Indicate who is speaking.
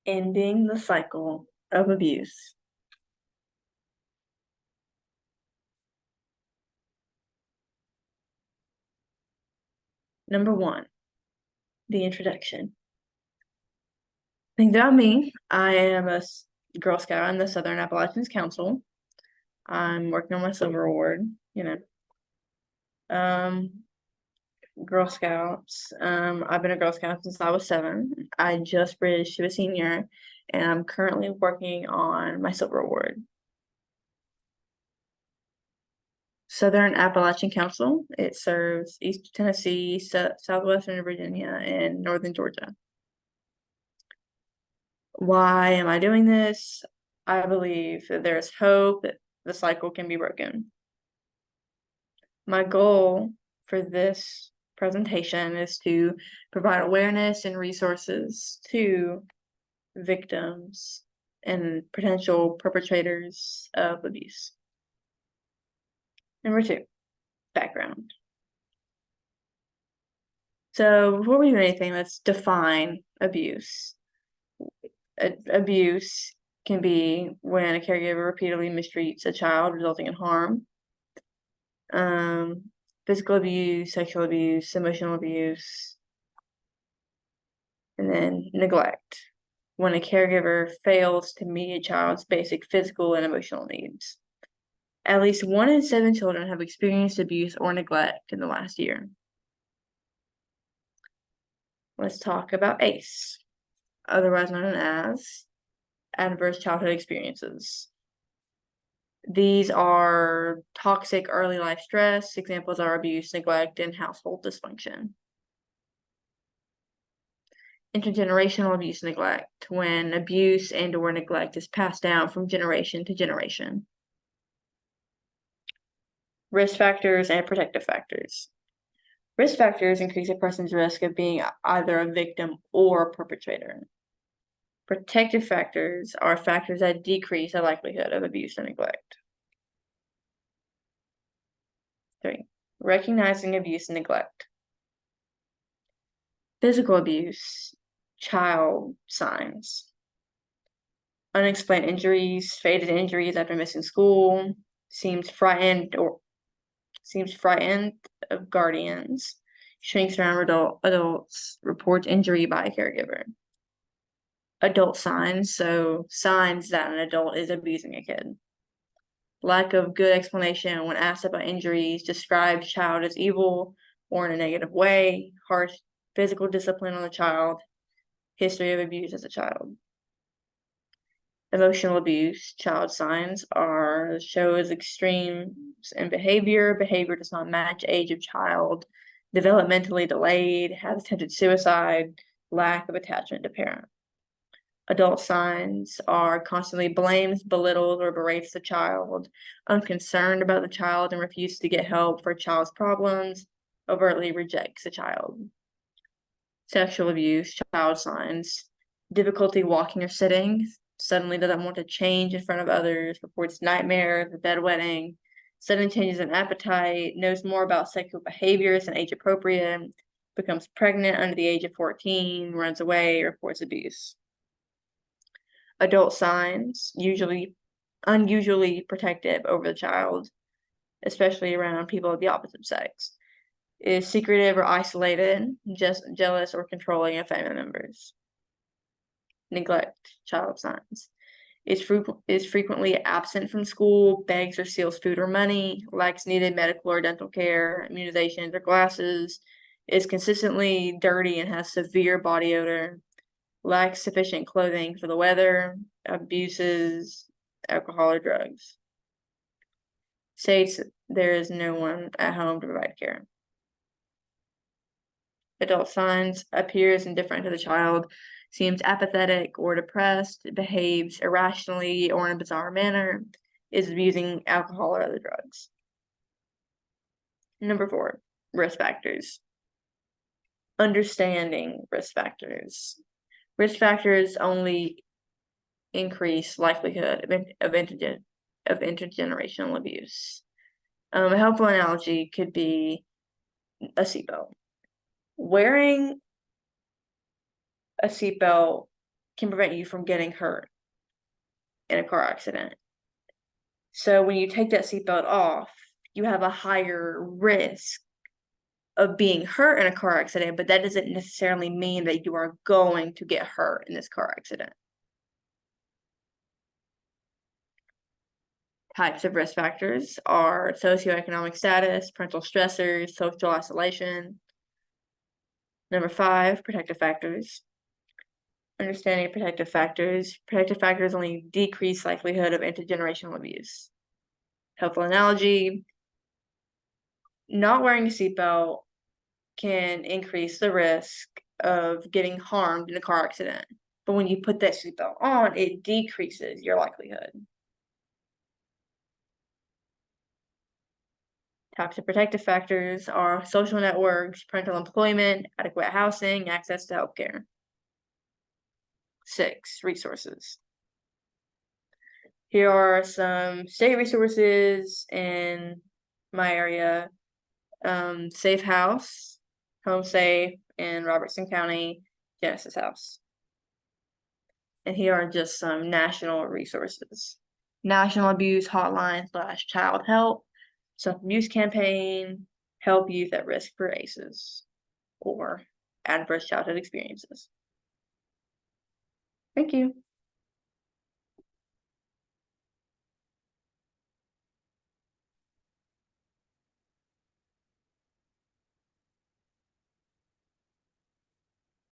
Speaker 1: Ending the cycle of abuse. Number 1, the introduction. Things about me. I am a Girl Scout in the Southern Appalachians Council. I'm working on my Silver Award, Girl Scouts. I've been a Girl Scout since I was 7. I just bridged to a senior, and I'm currently working on my Silver Award. Southern Appalachian Council. It serves East Tennessee, Southwestern Virginia, and Northern Georgia. Why am I doing this? I believe that there's hope that the cycle can be broken. My goal for this presentation is to provide awareness and resources to victims and potential perpetrators of abuse. Number 2, background. So before we do anything, let's define abuse. Abuse can be when a caregiver repeatedly mistreats a child, resulting in harm. Physical abuse, sexual abuse, emotional abuse, and then neglect, when a caregiver fails to meet a child's basic physical and emotional needs. At least 1 in 7 children have experienced abuse or neglect in the last year. Let's talk about ACE, otherwise known as adverse childhood experiences. These are toxic early life stress. Examples are abuse, neglect, and household dysfunction. Intergenerational abuse and neglect, when abuse and or neglect is passed down from generation to generation. Risk factors and protective factors. Risk factors increase a person's risk of being either a victim or a perpetrator. Protective factors are factors that decrease the likelihood of abuse and neglect. 3, recognizing abuse and neglect. Physical abuse, child signs. Unexplained injuries, faded injuries after missing school, seems frightened of guardians, shrinks around adults, reports injury by a caregiver. Adult signs, so signs that an adult is abusing a kid. Lack of good explanation when asked about injuries, describes child as evil or in a negative way, harsh physical discipline on the child, history of abuse as a child. Emotional abuse, child signs shows extremes in behavior. Behavior does not match age of child, developmentally delayed, has attempted suicide, lack of attachment to parent. Adult signs are constantly blames, belittles, or berates the child, unconcerned about the child and refuses to get help for child's problems, overtly rejects the child. Sexual abuse, child signs, difficulty walking or sitting, suddenly doesn't want to change in front of others, reports nightmares, bedwetting, sudden changes in appetite, knows more about sexual behaviors than age appropriate, becomes pregnant under the age of 14, runs away, reports abuse. Adult signs, unusually protective over the child, especially around people of the opposite sex. Is secretive or isolated, just jealous or controlling of family members. Neglect, child signs. Is frequently absent from school, begs or steals food or money, lacks needed medical or dental care, immunizations or glasses, is consistently dirty and has severe body odor, lacks sufficient clothing for the weather, abuses alcohol or drugs. States there is no one at home to provide care. Adult signs, appears indifferent to the child, seems apathetic or depressed, behaves irrationally or in a bizarre manner, is abusing alcohol or other drugs. Number 4, risk factors. Understanding risk factors. Risk factors only increase likelihood of intergenerational abuse. A helpful analogy could be a seatbelt. Wearing a seatbelt can prevent you from getting hurt in a car accident. So when you take that seatbelt off, you have a higher risk of being hurt in a car accident, but that doesn't necessarily mean that you are going to get hurt in this car accident. Types of risk factors are socioeconomic status, parental stressors, social isolation. Number 5, protective factors. Understanding protective factors only decrease likelihood of intergenerational abuse. Helpful analogy: not wearing a seatbelt can increase the risk of getting harmed in a car accident, but when you put that seatbelt on, it decreases your likelihood. Types of protective factors are social networks, parental employment, adequate housing, access to healthcare. 6, resources. Here are some state resources in my area. Safe House, Home Safe in Robertson County, Genesis House. And here are just some national resources. National Abuse Hotline / Child Help, Self-Abuse Campaign, Help Youth at Risk for ACEs, or Adverse Childhood Experiences. Thank you.